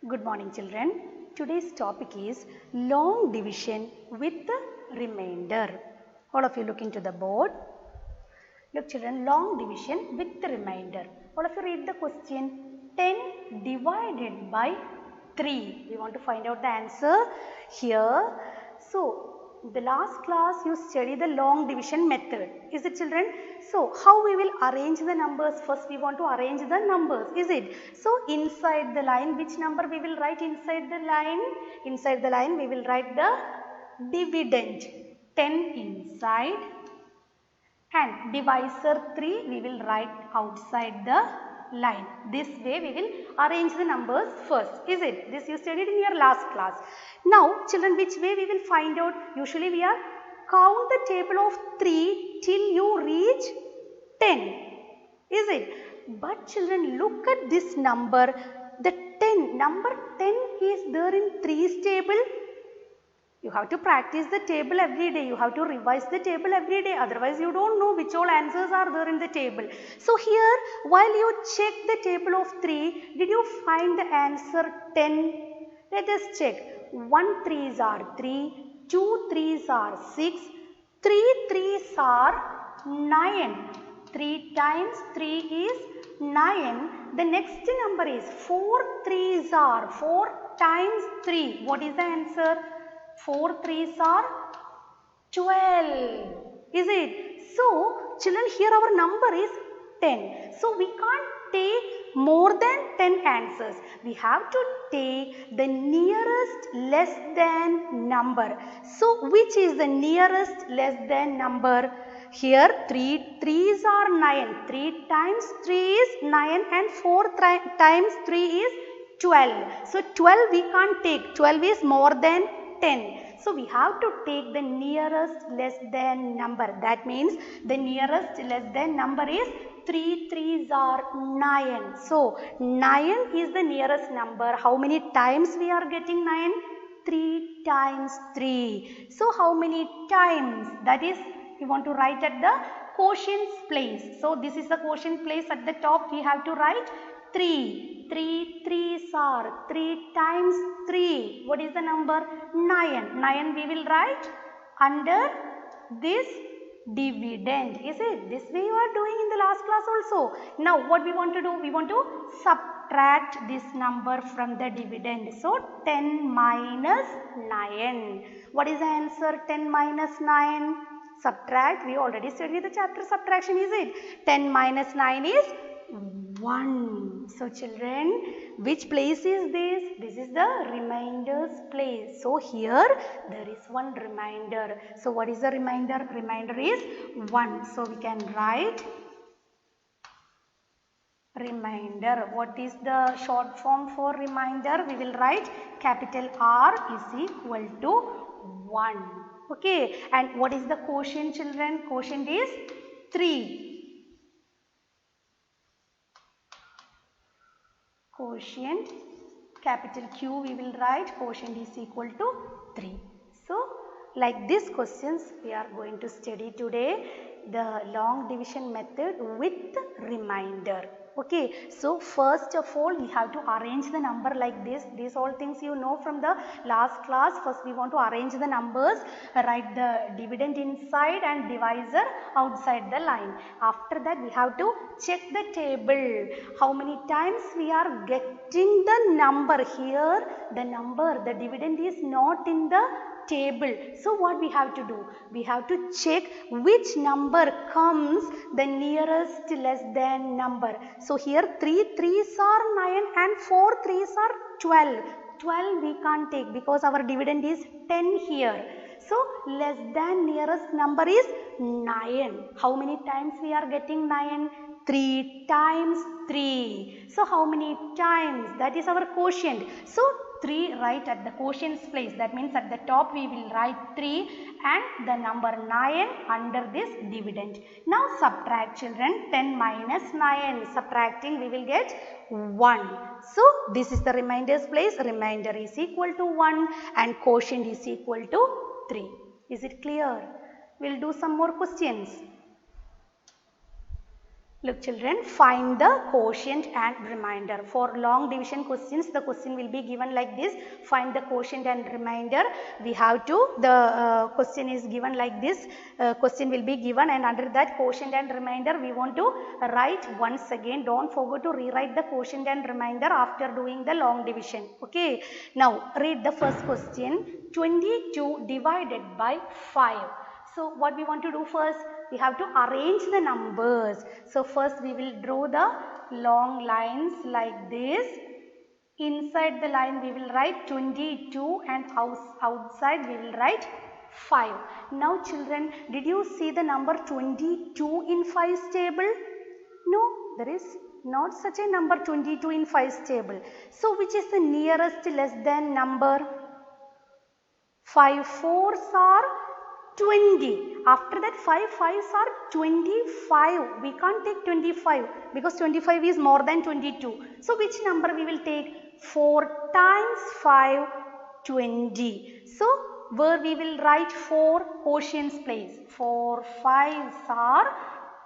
Good morning children. Today's topic is long division with the remainder. All of you look into the board. Look children, long division with the remainder. All of you read the question. 10 divided by 3. We want to find out the answer here. So, the last class you studied the long division method. Is it children? So, how we will arrange the numbers? First we want to arrange the numbers. Is it? So, inside the line, which number we will write inside the line? Inside the line we will write the dividend. 10 inside and divisor 3 we will write outside the line. This way we will arrange the numbers first. Is it? This you studied in your last class. Now children, which way we will find out? Usually we are count the table of 3 till you reach 10. Is it? But children, look at this number. The 10, number 10 is there in 3's table. You have to practice the table every day. You have to revise the table every day. Otherwise, you don't know which all answers are there in the table. So, here, while you check the table of 3, did you find the answer 10? Let us check. 1 3's are 3, 2 3's are 6, 3 3's are 9. 3 times 3 is 9. The next number is 4 3's are 4 times 3. What is the answer? 4 3's are 12. Is it? So, children, here our number is 10. So, we can't take more than 10 answers. We have to take the nearest less than number. So, which is the nearest less than number? Here 3 3's are 9. 3 times 3 is 9 and 4 times 3 is 12. So, 12 we can't take. 12 is more than 10. So, we have to take the nearest less than number. That means the nearest less than number is 3 3's are 9. So, 9 is the nearest number. How many times we are getting 9? 3 times 3. So, how many times? That is, we want to write at the quotient's place. So, this is the quotient place. At the top we have to write 3. 3 3's are 3 times 3. What is the number? 9. 9 we will write under this dividend. Is it? This way you are doing in the last class also. Now what we want to do? We want to subtract this number from the dividend. So 10 minus 9. What is the answer? 10 minus 9. Subtract. We already studied the chapter subtraction. Is it? 10 minus 9 is 1. So children, which place is this? This is the reminder's place. So here there is one remainder. So what is the remainder? Remainder is 1. So we can write remainder. What is the short form for remainder? We will write capital R is equal to 1. Okay. And what is the quotient, children? Quotient is 3. Quotient, capital Q we will write, quotient is equal to 3. So, like these questions we are going to study today, the long division method with remainder. Okay, so first of all we have to arrange the number like this. These all things you know from the last class. First we want to arrange the numbers, write the dividend inside and divisor outside the line. After that we have to check the table. How many times we are getting the number here? The number, the dividend is not in the table. So what we have to do? We have to check which number comes the nearest less than number. So here 3 3's are 9 and 4 3's are 12. 12 we can't take because our dividend is 10 here. So less than nearest number is 9. How many times we are getting 9? 3 times 3. So how many times? That is our quotient. So 3 right at the quotient's place. That means at the top we will write 3 and the number 9 under this dividend. Now subtract children. 10 minus 9. Subtracting we will get 1. So this is the reminder's place. Remainder is equal to 1 and quotient is equal to 3. Is it clear? We will do some more questions. Look children, find the quotient and remainder. For long division questions, the question will be given like this. Find the quotient and remainder. We have to, the question is given like this. Question will be given, and under that quotient and remainder, we want to write once again. Don't forget to rewrite the quotient and remainder after doing the long division. Okay. Now, read the first question. 22 divided by 5. So, what we want to do first? We have to arrange the numbers. So, first we will draw the long lines like this. Inside the line we will write 22 and outside we will write 5. Now children, did you see the number 22 in 5's table? No, there is not such a number 22 in 5's table. So, which is the nearest less than number? 5 4s are 20. After that 5 5s are 25. We can't take 25 because 25 is more than 22. So which number we will take? 4 times 5, 20. So where we will write 4 quotients place. 4 5s are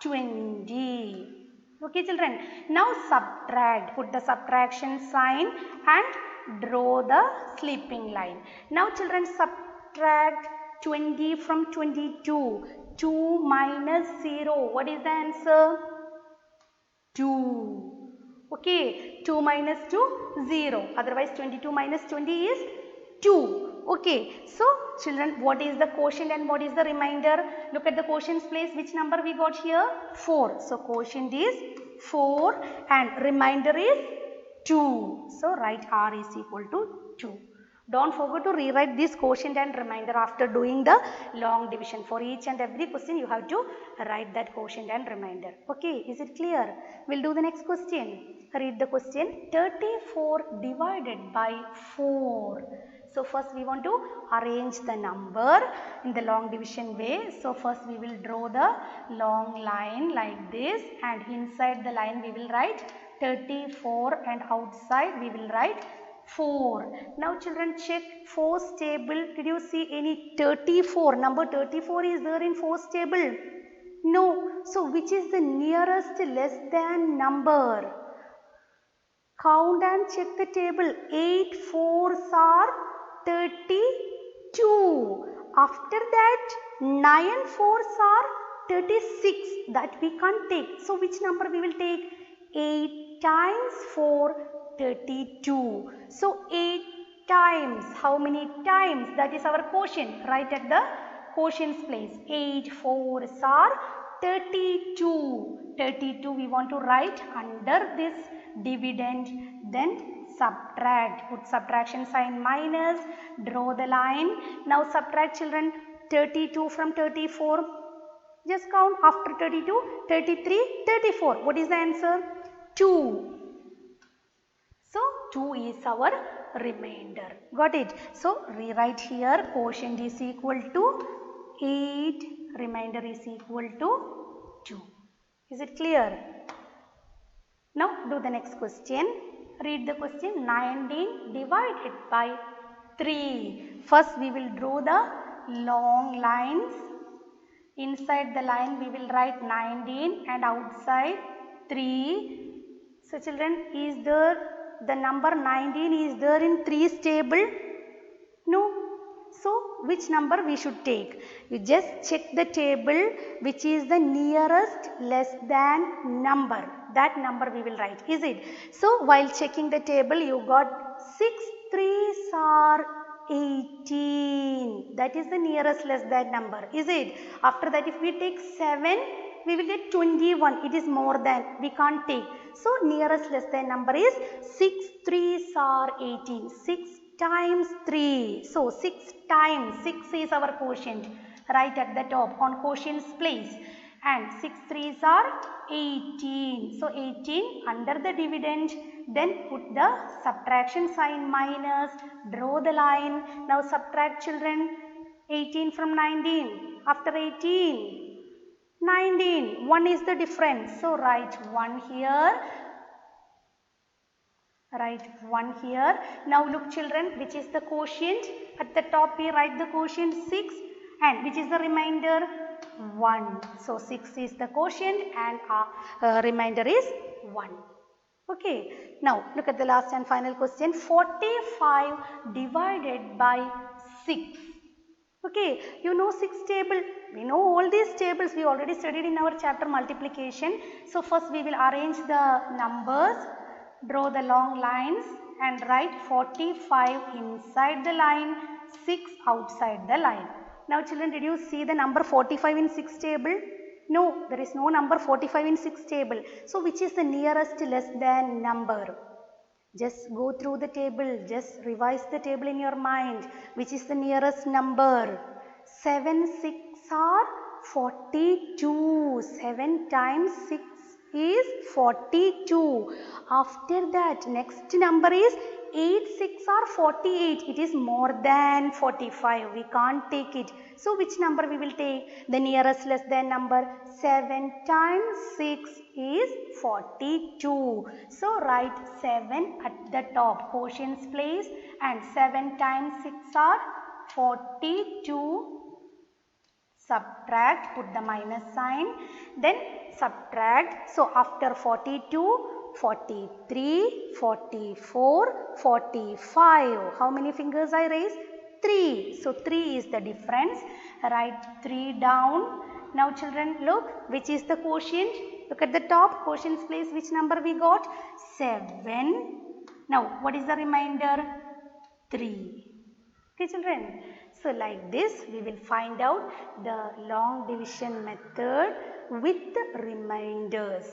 20. Okay children. Now subtract. Put the subtraction sign and draw the sleeping line. Now children, subtract 20 from 22. 2 minus 0. What is the answer? 2. Okay. 2 minus 2, 0. Otherwise 22 minus 20 is 2. Okay. So children, what is the quotient and what is the remainder? Look at the quotient's place. Which number we got here? 4. So quotient is 4 and remainder is 2. So write R is equal to 2. Don't forget to rewrite this quotient and remainder after doing the long division. For each and every question you have to write that quotient and remainder. Okay, is it clear? We'll do the next question. Read the question. 34 divided by 4. So first we want to arrange the number in the long division way. So first we will draw the long line like this, and inside the line we will write 34 and outside we will write 4. Now children, check 4's table. Did you see any 34? Number 34 is there in 4's table? No. So which is the nearest less than number? Count and check the table. 8 4s are 32. After that 9 4s are 36. That we can't take. So which number we will take? 8 times 4, 32. So 8 times, how many times? That is our quotient. Right at the quotient's place. 8 4s are 32. 32 we want to write under this dividend. Then subtract. Put subtraction sign minus. Draw the line. Now subtract children 32 from 34. Just count after 32, 33, 34. What is the answer? 2. So 2 is our remainder. Got it? So rewrite here, quotient is equal to 8, remainder is equal to 2. Is it clear? Now do the next question. Read the question. 19 divided by 3. First we will draw the long lines. Inside the line we will write 19 and outside 3. So children, is there the number 19 is there in 3's table? No. So which number we should take? You just check the table which is the nearest less than number. That number we will write. Is it? So while checking the table you got 6 3s are 18. That is the nearest less than number. Is it? After that if we take 7 we will get 21. It is more than. We can't take. So nearest less than number is 6 3s are 18. 6 times 3. So 6 times 6 is our quotient. Right at the top on quotient's place. And 6 3s are 18. So 18 under the dividend. Then put the subtraction sign minus. Draw the line. Now subtract children. 18 from 19. After 18. 19. 1 is the difference. So write 1 here. Write 1 here. Now look children, which is the quotient? At the top we write the quotient 6. And which is the remainder? 1. So 6 is the quotient and remainder is 1. Okay, now look at the last and final question. 45 divided by 6. Okay, you know 6 table. We know all these tables. We already studied in our chapter multiplication. So first we will arrange the numbers, draw the long lines and write 45 inside the line, 6 outside the line. Now children, did you see the number 45 in 6 table? No, there is no number 45 in 6 table. So which is the nearest less than number? Just go through the table, just revise the table in your mind. Which is the nearest number? 7 6 are 42. 7 times 6 is 42. After that, next number is 8 6 are 48. It is more than 45. We can't take it. So which number we will take? The nearest less than number. 7 times 6 is 42. So write 7 at the top, quotients place, and 7 times 6 are 42. Subtract, put the minus sign, then subtract. So after 42, 43, 44, 45. How many fingers I raise? 3. So 3 is the difference. Write 3 down. Now children, look, which is the quotient? Look at the top, quotients place, which number we got? 7. Now what is the remainder? 3. Okay children, so like this we will find out the long division method with the remainders.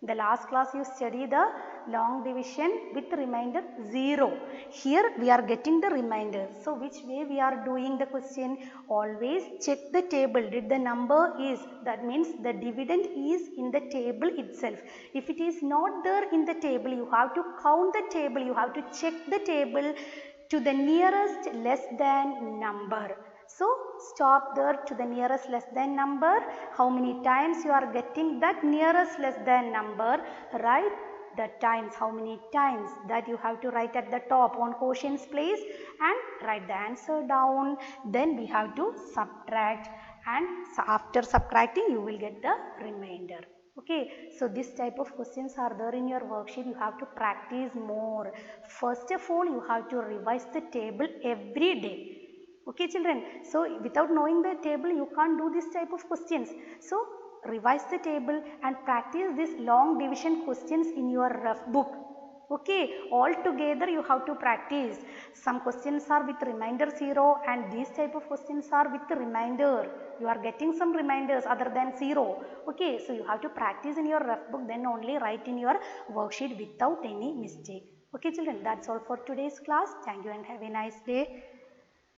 The last class you study the long division with remainder 0. Here we are getting the remainder. So which way we are doing the question? Always check the table. Did the number is, that means the dividend is in the table itself. If it is not there in the table, you have to count the table. You have to check the table to the nearest less than number. So stop there to the nearest less than number. How many times you are getting that nearest less than number? Write the times, how many times, that you have to write at the top on quotients place and write the answer down. Then we have to subtract, and after subtracting you will get the remainder. Okay, so this type of questions are there in your worksheet. You have to practice more. First of all, you have to revise the table every day. Okay children, so without knowing the table you can't do this type of questions. So revise the table and practice this long division questions in your rough book. Okay, all together you have to practice. Some questions are with remainder 0 and these type of questions are with the remainder. You are getting some reminders other than 0. Okay, so you have to practice in your rough book, then only write in your worksheet without any mistake. Okay children, that's all for today's class. Thank you and have a nice day.